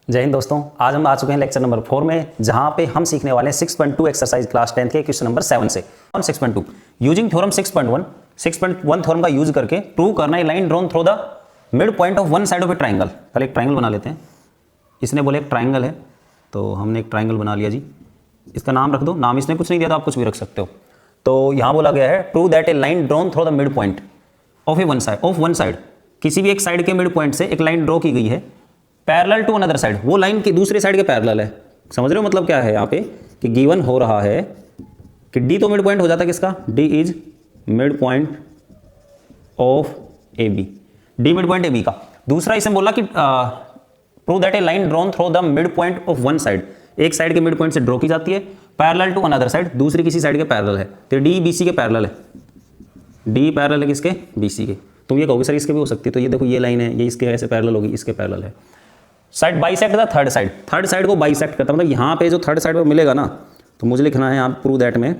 जय हिंद दोस्तों, आज हम आ चुके हैं लेक्चर नंबर 4 में, जहां पे हम सीखने वाले हैं 6.2 एक्सरसाइज क्लास 10 के क्वेश्चन नंबर 7 से 6.2 यूजिंग थ्योरम 6.1 थ्योरम का यूज करके प्रूव करना है line drawn through the mid point of one side of A triangle. पहले एक ट्राइंगल बना लेते हैं। इसने बोले एक ट्राइंगल है, तो हमने एक ट्राइंगल बना लिया जी। इसका नाम रख दो, नाम इसने कुछ नहीं दिया तो आप कुछ भी रख सकते हो। तो यहाँ बोला गया है prove that a line drawn through the mid point of A one side, किसी भी एक साइड के मिड पॉइंट से एक लाइन ड्रॉ की गई है पैरेलल टू अनदर साइड, वो लाइन की दूसरे साइड के पैरेलल है। समझ रहे हो मतलब क्या है यहाँ पे कि गिवन हो रहा है कि डी तो मिड पॉइंट हो जाता है किसका, D is mid point of A B, D mid point A B का। दूसरा इसने बोला कि prove that a line drawn through the mid point of one side, एक साइड के मिड पॉइंट से ड्रॉ की जाती है पैरेलल टू अनदर साइड, दूसरी किसी साइड के पैरेलल है। तो डी बी सी के पैरेलल है, डी पैरेलल है किसके, बी सी के। तो ये कहोगे सर इसके भी हो सकती है, तो ये देखो ये लाइन है, ये इसके ऐसे पैरेलल होगी, इसके पैरेलल है। Side bisect the third side, third side को बाइसेक्ट करता है, मतलब यहाँ पे जो थर्ड साइड पे मिलेगा ना, तो मुझे लिखना है यहाँ प्रूव दैट में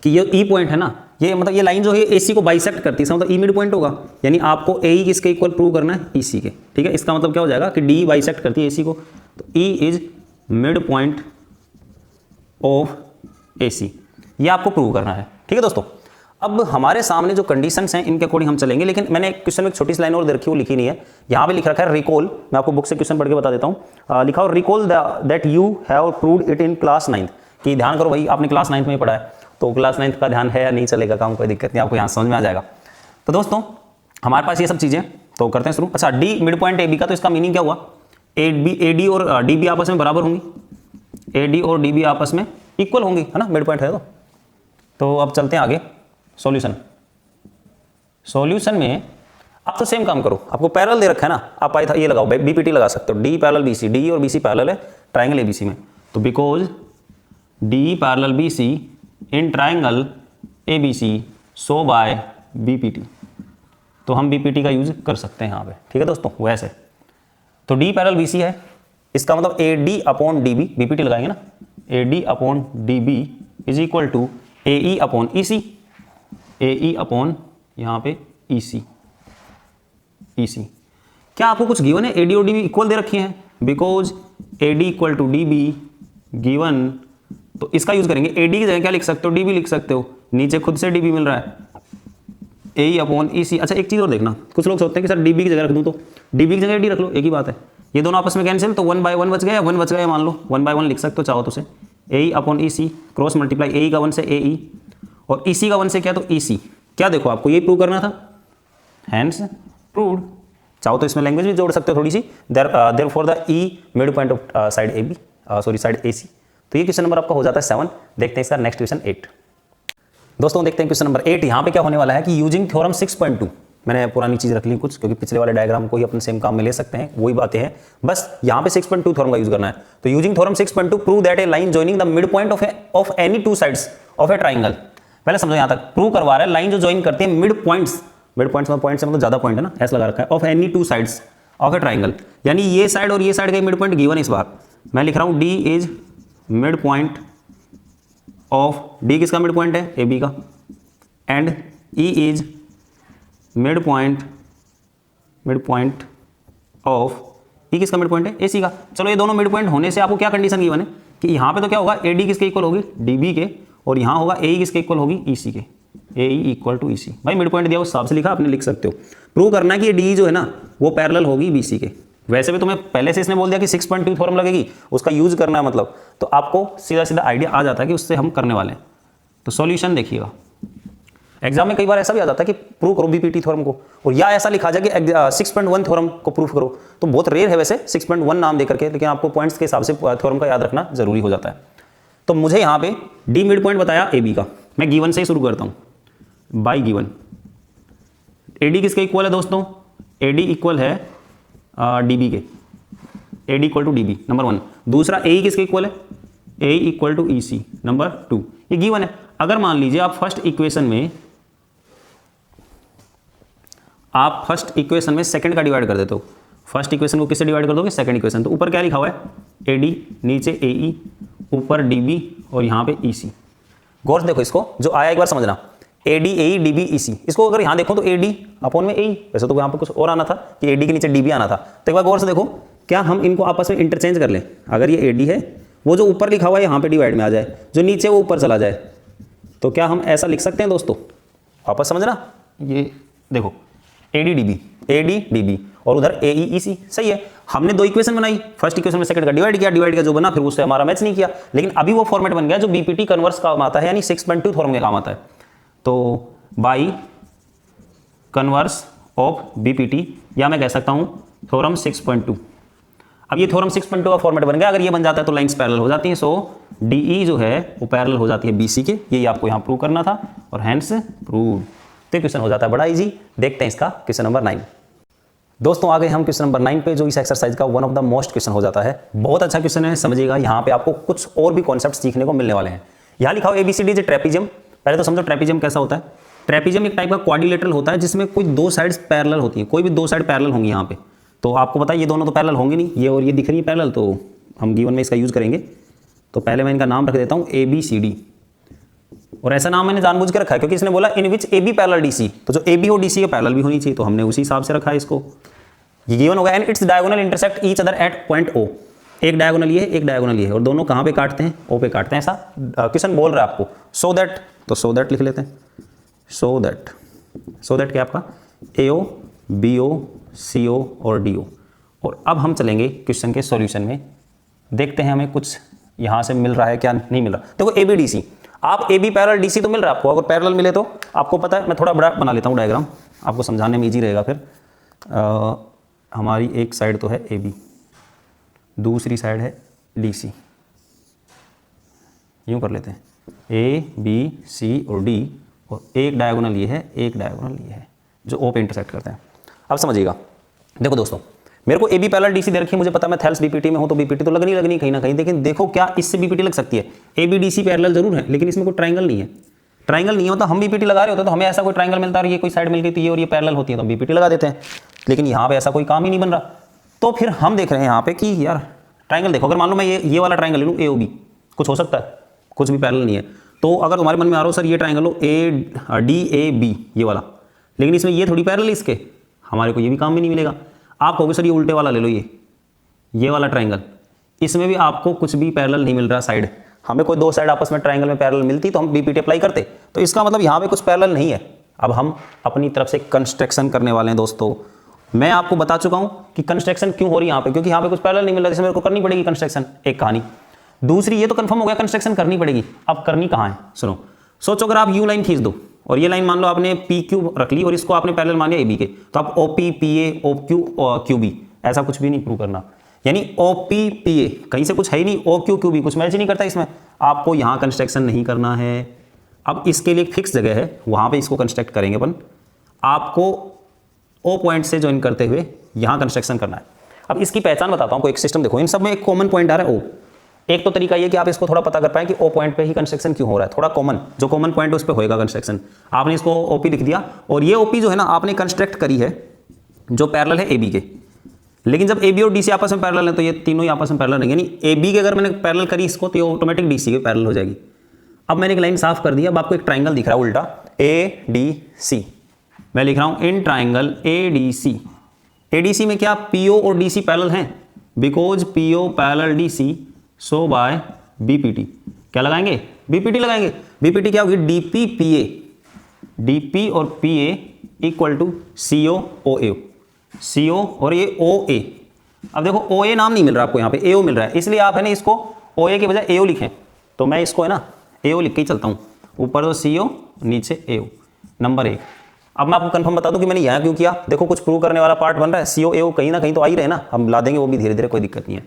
कि ये ई पॉइंट है ना, ये मतलब ये लाइन जो है ए सी को बाइसेक्ट करती है, मतलब ई मिड पॉइंट होगा, यानी आपको ए किसके इक्वल प्रूव करना है, ई सी के। ठीक है, इसका मतलब क्या हो जाएगा कि डी बाइसेक्ट करती है ए सी को, तो E is mid point of A C, ये आपको प्रूव करना है। ठीक है दोस्तों, अब हमारे सामने जो कंडीशंस हैं इनके अकॉर्डिंग हम चलेंगे, लेकिन मैंने क्वेश्चन में एक छोटी सी लाइन और दे रखी, वो लिखी नहीं है। यहाँ पे लिख रखा है रिकॉल, मैं आपको बुक से क्वेश्चन पढ़ के बता देता हूँ। लिखा हो recall that you have proved it in class 9, कि ध्यान करो भाई आपने क्लास 9 में पढ़ा है, तो क्लास 9 का ध्यान है या नहीं चलेगा काम, कोई दिक्कत नहीं, आपको यहाँ समझ में आ जाएगा। तो दोस्तों हमारे पास ये सब चीज़ें, तो करते हैं शुरू। अच्छा, D mid point A B का, तो इसका मीनिंग क्या हुआ, ए डी और डी बी आपस में बराबर होंगी, ए डी और डी बी आपस में इक्वल होंगी, है ना, मिड पॉइंट है। तो अब चलते हैं आगे सॉल्यूशन में आप तो सेम काम करो, आपको पैरेलल दे रखा है ना, आप आए था ये लगाओ, बीपीटी लगा सकते हो, डी पैरेलल बीसी, डी और बीसी पैरेलल है ट्राइंगल एबीसी में, तो because D parallel BC in triangle ABC so by BPT, तो हम बीपीटी का यूज कर सकते हैं यहाँ पे। ठीक है दोस्तों, वैसे तो डी पैरेलल बीसी है, इसका मतलब A D upon D B, BPT लगाएंगे ना, A D upon D B is equal to A E upon E C, A E upon यहाँ पे ई सी, ई सी। क्या आपको कुछ गिवन है, ए डी और डी बी इक्वल दे रखी हैं, because A D equal to D B given, तो इसका यूज करेंगे। ए डी की जगह क्या लिख सकते हो, डी बी लिख सकते हो, नीचे खुद से डी बी मिल रहा है, ए ई अपॉन ई सी। अच्छा एक चीज़ और देखना, कुछ लोग सोचते हैं कि सर डी बी की जगह रख दूँ, तो डी बी की जगह डी रख लो, एक ही बात है, ये दोनों आपस में कैंसिल, तो 1 बाय 1 बच गया, 1 बच गया, मान लो 1 बाय 1 लिख सकते हो चाहो तो से, ए ई अपॉन ई सी क्रॉस मल्टीप्लाई, ए ई का 1 से ए ई और ई सी का 1 से क्या, तो ई सी। क्या देखो आपको ये प्रूव करना था, हैंड्स प्रूव्ड। चाहो तो इसमें लैंग्वेज भी जोड़ सकते हो थोड़ी सी, there for the E mid point of side A B, sorry side A C. तो ये क्वेश्चन नंबर आपका हो जाता है 7। देखते हैं इसका नेक्स्ट क्वेश्चन 8। दोस्तों देखते हैं क्वेश्चन नंबर 8। यहाँ पे क्या होने वाला है कि यूजिंग थ्योरम 6.2, मैंने पुरानी चीज रख ली कुछ, क्योंकि पिछले वाले डायग्राम को ही अपन सेम काम में ले सकते हैं, वही बातें हैं, बस यहाँ पे 6.2 थ्योरम का यूज करना है। तो using theorem 6.2 prove that a line joining the mid point of any two sides of A triangle. पहले समझो, यहाँ तक प्रूव करवा रहा है लाइन जो ज्वाइन करती है मिड पॉइंट्स में पॉइंट से मतलब ज्यादा पॉइंट है ना, ऐसा लगा रखा है, of any two sides of A triangle, यानी ये साइड और ये साइड का मिड पॉइंट गिवन। इस बार मैं लिख रहा हूँ D is mid point of, D किसका मिड पॉइंट है, ए बी का, and E is mid point of, E किसका मिड पॉइंट है, ए सी का। चलो ये दोनों मिड पॉइंट होने से आपको क्या कंडीशन गिवन है कि यहाँ पे तो क्या होगा, ए डी किसके इक्वल होगी, डी बी के, और यहाँ होगा ए किसके इक्वल होगी, ई सी के, ए इक्वल टू ई सी। भाई मिड पॉइंट दिया उस हिसाब से लिखा, आपने लिख सकते हो। प्रूव करना है कि ये डी जो है ना वो पैरेलल होगी बी सी के। वैसे भी तुम्हें पहले से इसने बोल दिया कि 6.2 थ्योरम लगेगी, उसका यूज करना है, मतलब तो आपको सीधा सीधा आइडिया आ जाता है कि उससे हम करने वाले हैं। तो सॉल्यूशन देखिएगा, एग्जाम में कई बार ऐसा भी आ जाता है कि प्रूव करो बीपीटी थ्योरम को, और या ऐसा लिखा जाए कि 6.1 थ्योरम को प्रूव करो, तो बहुत रेयर है वैसे 6.1 नाम देकर के, लेकिन आपको पॉइंट्स के हिसाब से थ्योरम का याद रखना जरूरी हो जाता है। तो मुझे यहाँ पे डी मिड पॉइंट बताया ए बी का, मैं गिवन से ही शुरू करता हूँ, बाई गिवन। ए डी किसके इक्वल है दोस्तों, ए डी इक्वल है डी बी के, A D equal to D B number 1। दूसरा ए किसके इक्वल है, A equal to E C number 2, ये गिवन है। अगर मान लीजिए आप फर्स्ट इक्वेशन में सेकंड का डिवाइड कर देते हो, फर्स्ट इक्वेशन को किससे डिवाइड कर दोगे, सेकंड इक्वेशन, तो ऊपर क्या लिखा हुआ है, ए डी, नीचे ए ई, ऊपर डी बी और यहाँ पे ई सी। गौर से देखो इसको, जो आया एक बार समझना, A D A D B E C, इसको अगर यहाँ देखो तो ए डी अपॉन में ए, वैसे तो यहाँ पे कुछ और आना था कि ए डी के नीचे डी बी आना था, तो एक बार गौर से देखो क्या हम इनको आपस में इंटरचेंज कर लें? अगर ये AD है, वो जो ऊपर लिखा हुआ है यहाँ पे डिवाइड में आ जाए, जो नीचे वो ऊपर चला जाए, तो क्या हम ऐसा लिख सकते हैं दोस्तों? वापस समझना, ये देखो AD और उधर AEEC, सही है। हमने दो इक्वेशन बनाई, फर्स्ट इक्वेशन में सेकंड का डिवाइड किया जो बना, फिर उससे हमारा मैच नहीं किया, लेकिन अभी वो फॉर्मेट बन गया जो BPT कन्वर्स काम आता है, यानी 6.2 थ्योरम के काम आता है। तो बाई कन्वर्स ऑफ BPT, या मैं कह सकता हूं थ्योरम 6.2। अब ये थ्योरम 6.2 का फॉर्मेट बन गया। अगर ये बन जाता है तो लाइंस पैरेलल हो जाती हैं, सो DE जो है वो पैरेलल हो जाती है BC के, यही आपको यहाँ प्रूव करना था और हैंस प्रूव। तो क्वेश्चन हो जाता है बड़ा इजी। देखते हैं इसका क्वेश्चन नंबर 9। दोस्तों आ गए हम क्वेश्चन नंबर 9 पे, जो इस एक्सरसाइज का one of the most question हो जाता है। बहुत अच्छा क्वेश्चन है, समझिएगा। यहाँ पे आपको कुछ और भी कॉन्सेप्ट सीखने को मिलने वाले हैं। यहाँ लिखा हो ABCD इज ट्रेपीजियम। पहले तो समझो ट्रेपीजियम कैसा होता है। ट्रेपीजियम एक टाइप का क्वाड्रिलेटरल होता है जिसमें कोई दो साइड्स पैरेलल होती हैं, कोई भी दो साइड पैरेलल होंगी यहाँ पे। तो आपको पता है ये दोनों तो पैरेलल होंगे नहीं, ये और ये दिख रही है पैरेलल, तो हम गिवन में इसका यूज करेंगे। तो पहले मैं इनका नाम रख देता हूँ ABCD, और ऐसा नाम मैंने जानबूझ के रखा है क्योंकि इसने बोला इन विच AB पैरेलल DC, तो जो AB हो DC के पैरेलल भी होनी चाहिए, तो हमने उसी हिसाब से रखा है इसको। ये गिवन होगा and its diagonal intersect each other at point O। एक डायगोनल ये है, एक डायगोनल ये है, और दोनों कहाँ पे काटते हैं? O पे काटते हैं। ऐसा क्वेश्चन बोल रहा है आपको। सो दैट, तो सो दैट लिख लेते हैं। सो दैट क्या आपका AO BO CO और DO। और अब हम चलेंगे क्वेश्चन के सॉल्यूशन में, देखते हैं हमें कुछ यहाँ से मिल रहा है क्या नहीं मिल रहा। देखो ABDC, आप AB पैरेलल DC तो मिल रहा है आपको, अगर पैरेलल मिले तो आपको पता है। मैं थोड़ा बड़ा बना लेता हूँ डायग्राम, आपको समझाने में इजी रहेगा। फिर हमारी एक साइड तो है AB, दूसरी साइड है DC। यूँ कर लेते हैं A B C और D, और एक डायगोनल ये है, एक डायगोनल ये है, जो O पे इंटरसेक्ट करते हैं। अब समझिएगा, देखो दोस्तों, मेरे को AB पैरेलल DC दे रखी है, मुझे पता मैं थेल्स BPT में हूँ, तो BPT तो लगनी कहीं ना कहीं। लेकिन देखो क्या इससे BPT लग सकती है? ABDC पैरेलल जरूर है, लेकिन इसमें कोई ट्राइंगल नहीं है। ट्राइंगल नहीं होता, हम BPT लगा रहे होते तो हमें ऐसा कोई ट्राइंगल मिलता है, ये कोई साइड मिल गई तो ये और ये पैरेलल होती है, तो हम BPT लगा देते हैं। लेकिन यहाँ पे ऐसा कोई काम ही नहीं बन रहा। तो फिर हम देख रहे हैं यहाँ पे कि यार ट्राइंगल देखो, अगर मान लो मैं ये वाला ट्राइंगल ले लूँ AOB, कुछ हो सकता है? कुछ भी पैरेलल नहीं है। तो अगर तुम्हारे मन में आ रहा हो सर ये ट्राइंगल हो ADAB ये वाला, लेकिन इसमें ये थोड़ी पैरेलल इसके, हमारे को ये भी काम भी नहीं मिलेगा। आप कहोगे सर ये उल्टे वाला ले लो, ये वाला ट्राइंगल, इसमें भी आपको कुछ भी पैरेलल नहीं मिल रहा साइड। हमें कोई दो साइड आपस में ट्राइंगल में पैरेलल मिलती तो हम BPT अप्लाई करते, तो इसका मतलब यहाँ पे कुछ पैरेलल नहीं है। अब हम अपनी तरफ से कंस्ट्रक्शन करने वाले हैं दोस्तों। मैं आपको बता चुका हूँ कि कंस्ट्रक्शन क्यों हो रही है यहाँ पे, क्योंकि यहाँ पे कुछ पैरेलल नहीं मिल रहा, जिसमें मेरे को करनी पड़ेगी कंस्ट्रक्शन। एक कहानी। दूसरी, ये तो कंफर्म हो गया कंस्ट्रक्शन करनी पड़ेगी, अब करनी कहाँ है? सुनो, सोचो अगर आप यू लाइन खींच दो और ये लाइन मान लो आपने PQ रख ली और इसको आपने पैरेलल मान लिया AB के, तो आप OP PA OQ और QB, ऐसा कुछ भी नहीं प्रूव करना। यानी OP PA कहीं से कुछ है ही नहीं, OQ QB कुछ मैच ही नहीं करता इसमें, आपको यहाँ कंस्ट्रक्शन नहीं करना है। अब इसके लिए एक फिक्स जगह है, वहाँ पे इसको कंस्ट्रक्ट करेंगे अपन। आपको O पॉइंट से ज्वाइन करते हुए यहाँ कंस्ट्रक्शन करना है। अब इसकी पहचान बताता हूँ, कोई एक सिस्टम देखो, इन सब में एक कॉमन पॉइंट आ रहा है O। एक तो तरीका ये कि आप इसको थोड़ा पता कर पाए कि O पॉइंट पे ही कंस्ट्रक्शन क्यों हो रहा है, थोड़ा कॉमन, जो कॉमन पॉइंट है उस पे होएगा कंस्ट्रक्शन। आपने इसको OP लिख दिया, और ये OP जो है ना आपने कंस्ट्रक्ट करी है जो पैरेलल है AB के। लेकिन जब AB और DC आपस में पैरेलल है तो ये तीनों ही आपस में पैरेलल है, यानी AB के अगर मैंने पैरेलल करी इसको तो ये ऑटोमेटिक DC के पैरेलल हो जाएगी। अब मैंने एक लाइन साफ कर दी, अब आपको एक ट्राइंगल दिख रहा है उल्टा ADC। मैं लिख रहा हूं इन ट्राइंगल ADC। ADC में क्या PO और DC पैरेलल हैं? Because PO parallel DC, so by BPT क्या लगाएंगे? BPT लगाएंगे। BPT क्या होगी? DP PA, DP और PA equal to CO OA, CO और ये OA। अब देखो OA नाम नहीं मिल रहा आपको, यहाँ पे AO मिल रहा है, इसलिए आप है ना इसको OA के बजाय AO लिखें। तो मैं इसको है ना AO लिख के ही चलता हूँ, ऊपर तो CO नीचे AO। नंबर 1। अब मैं आपको कंफर्म बता दूं कि मैंने यहाँ क्यों किया। देखो कुछ प्रूव करने वाला पार्ट बन रहा है, CO AO कहीं ना कहीं तो आ ही रहे ना, हम ला देंगे वो भी धीरे धीरे, कोई दिक्कत नहीं है।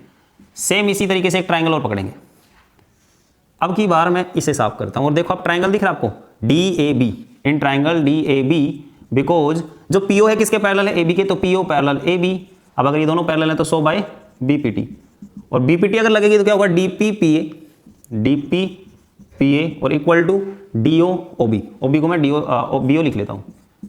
सेम इसी तरीके से एक ट्राइंगल और पकड़ेंगे। अब की बार मैं इसे साफ करता हूं, और देखो अब ट्राइंगल दिख रहा है आपको DAB, in triangle DAB, because जो PO है किसके पैरेलल है? AB के, तो PO पैरेलल AB। अब अगर ये दोनों पैरेलल है तो सो बाय BPT, और BPT अगर लगेगी तो क्या होगा? DP PA और equal to DO OB। OB को मैं BO लिख लेता हूं।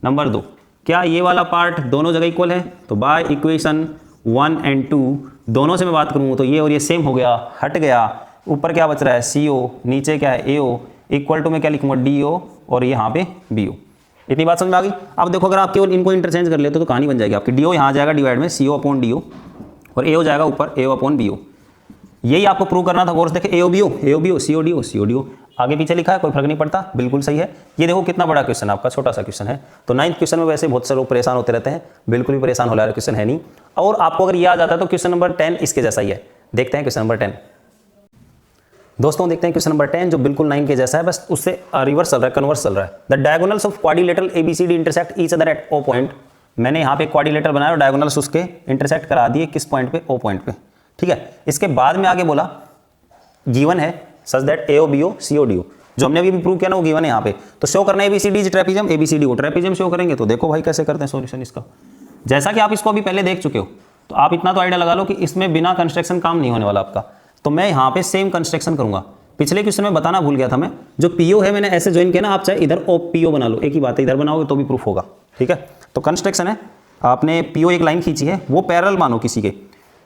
नंबर 2, क्या ये वाला पार्ट दोनों जगह इक्वल है? तो बाय इक्वेशन 1 और 2 दोनों से मैं बात करूँ तो ये और ये सेम हो गया, हट गया। ऊपर क्या बच रहा है? CO, नीचे क्या है? AO, इक्वल टू में क्या लिखूंगा? DO और यहाँ पे BO। इतनी बात समझ में आ गई? अब देखो अगर आप केवल इनको इंटरचेंज कर लेते तो कहानी बन जाएगी आपकी। DO यहाँ आ जाएगा डिवाइड में, CO अपॉन DO, और ए हो जाएगा ऊपर ए अपॉन बी ओ। यही आपको प्रूव करना था कोर्स। देखे ए ओ बी ओ सी ओ डी ओ, आगे पीछे लिखा है कोई फर्क नहीं पड़ता, बिल्कुल सही है। ये देखो कितना बड़ा क्वेश्चन है आपका, छोटा सा क्वेश्चन है। तो 9th क्वेश्चन में वैसे बहुत से लोग परेशान होते रहते हैं, बिल्कुल भी परेशान होने वाला क्वेश्चन है नहीं। और आपको अगर ये आ जाता है तो क्वेश्चन नंबर 10 इसके जैसा ही है। देखते हैं क्वेश्चन नंबर 10 दोस्तों, देखते हैं क्वेश्चन नंबर 10 जो बिल्कुल 9 के जैसा है, बस उससे रिवर्स चल रहा है, कन्वर्स चल रहा है। The diagonals of quadrilateral ABCD intersect each other at O point. मैंने यहाँ पे क्वाड्रिलेटर बनाया और डायगोनल्स उसके इंटरसेक्ट करा दिए किस पॉइंट पे, O पॉइंट पे, ठीक है। इसके बाद में आगे बोला गिवन है सच दैट AOBO CODO, जो हमने अभी भी प्रूव किया ना वो गिवन है यहाँ पे। तो शो करना है ABCD ट्रेपीजियम, ABCD को ट्रेपीजियम शो करेंगे। तो देखो भाई कैसे करते हैं सॉल्यूशन इसका। जैसा कि आप इसको अभी पहले देख चुके हो, तो आप इतना तो आइडिया लगा लो कि इसमें बिना कंस्ट्रक्शन काम नहीं होने वाला आपका। तो मैं यहाँ पे सेम कंस्ट्रक्शन करूंगा। पिछले क्वेश्चन में बताना भूल गया था मैं, जो PO है मैंने ऐसे ज्वाइन किया ना, आप चाहे इधर OPO बना लो, एक ही बात है, इधर बनाओगे तो भी प्रूफ होगा, ठीक है। तो कंस्ट्रक्शन है, आपने PO एक लाइन खींची है, वो पैरेलल मानो किसी के,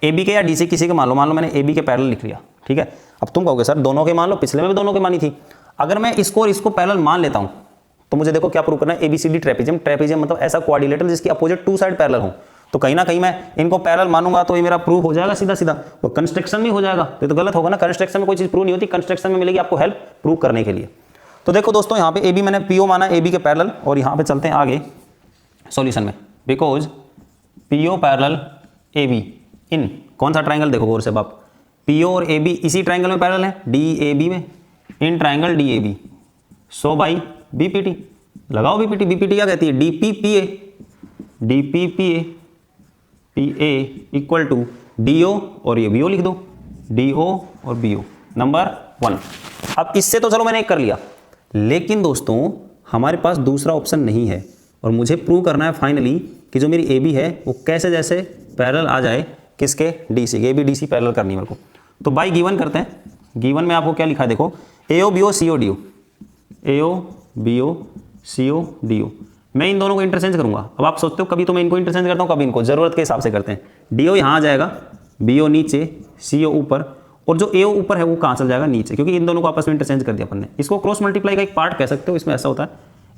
AB के या DC किसी के मान लो मैंने AB के पैरेलल लिख लिया, ठीक है। अब तुम कहोगे सर दोनों के मान लो, पिछले में भी दोनों के मानी थी। अगर मैं इसको और इसको पैरेलल मान लेता हूं तो मुझे देखो क्या प्रूव करना है, ABCD ट्रेपीजियम। ट्रेपीजियम मतलब ऐसा क्वाड्रिलेटरल जिसकी अपोजिट 2 साइड पैरेलल हो। तो कहीं ना कहीं मैं इनको पैरेलल मानूंगा तो ये मेरा प्रूव हो जाएगा सीधा सीधा, और कंस्ट्रक्शन भी हो जाएगा। तो गलत होगा ना, कंस्ट्रक्शन में कोई चीज प्रूव नहीं होती, कंस्ट्रक्शन में मिलेगी आपको हेल्प प्रूव करने के लिए। तो देखो दोस्तों यहाँ पे AB मैंने PO माना, AB के पैरेलल, और यहाँ पे चलते हैं आगे सॉल्यूशन में। बिकॉज PO पैरेलल AB इन कौन सा ट्राइंगल, देखो गौर से बाप, PO और AB इसी ट्राइंगल में पैरेलल है, DAB में, in triangle DAB। So by BPT लगाओ, BPT क्या कहती है, DPPA PA equal to DO और ये BO लिख दो, DO और BO नंबर 1। अब इससे तो चलो मैंने एक कर लिया, लेकिन दोस्तों हमारे पास दूसरा ऑप्शन नहीं है, और मुझे प्रूव करना है फाइनली कि जो मेरी AB है वो कैसे जैसे पैरेलल आ जाए किसके, DC के। AB DC पैरेलल करनी है मेरे को। तो बाई गिवन करते हैं। गिवन में आपको क्या लिखा है देखो, AOBO CODO, AOBO CODO। मैं इन दोनों को इंटरचेंज करूंगा। अब आप सोचते हो कभी तो मैं इनको इंटरचेंज करता हूँ, कभी इनको, जरूरत के हिसाब से करते हैं। DO यहाँ आ जाएगा, BO नीचे, CO ऊपर, और जो AO ऊपर है वो कहाँ चल जाएगा, नीचे, क्योंकि इन दोनों को आपस में इंटरचेंज कर दिया अपन ने। इसको क्रॉस मल्टीप्लाई का एक पार्ट कह सकते हो, इसमें ऐसा होता है।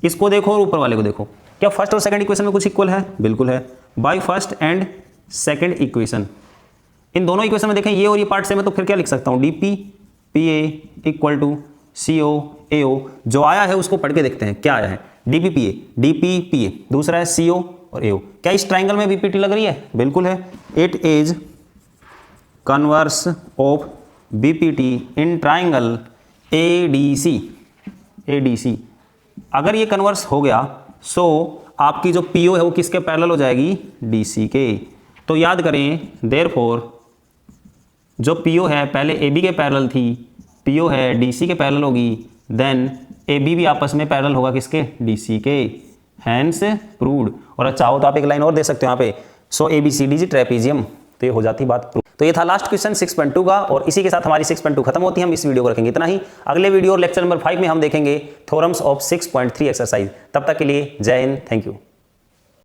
इसको देखो और ऊपर वाले को देखो, क्या फर्स्ट और सेकंड इक्वेशन में कुछ इक्वल है, बिल्कुल है। By first and second equation, इन दोनों इक्वेशन में देखें ये और ये पार्ट सेम है, तो फिर क्या लिख सकता हूँ, DPPA equal to CO AO। जो आया है उसको पढ़ के देखते हैं क्या आया है, DPPA, दूसरा है CO और AO। क्या इस ट्राइंगल में BPT लग रही है, बिल्कुल है। It is converse of BPT in triangle ADC। अगर ये कन्वर्स हो गया सो आपकी जो PO है वो किसके पैरेलल हो जाएगी, DC के। तो याद करें देयरफॉर जो PO है पहले AB के पैरेलल थी, PO है DC के पैरेलल होगी, देन AB भी आपस में पैरेलल होगा किसके, DC के। Hence proved. और चाहो तो आप एक लाइन और दे सकते हो यहाँ पे, सो ABCD ट्रेपीजियम। तो ये हो जाती बात प्रूव। तो ये था लास्ट क्वेश्चन 6.2 का, और इसी के साथ हमारी 6.2 खत्म होती है। हम इस वीडियो को रखेंगे इतना ही। अगले वीडियो और लेक्चर नंबर 5 में हम देखेंगे थ्योरम्स ऑफ 6.3 एक्सरसाइज। तब तक के लिए जय हिंद, थैंक यू।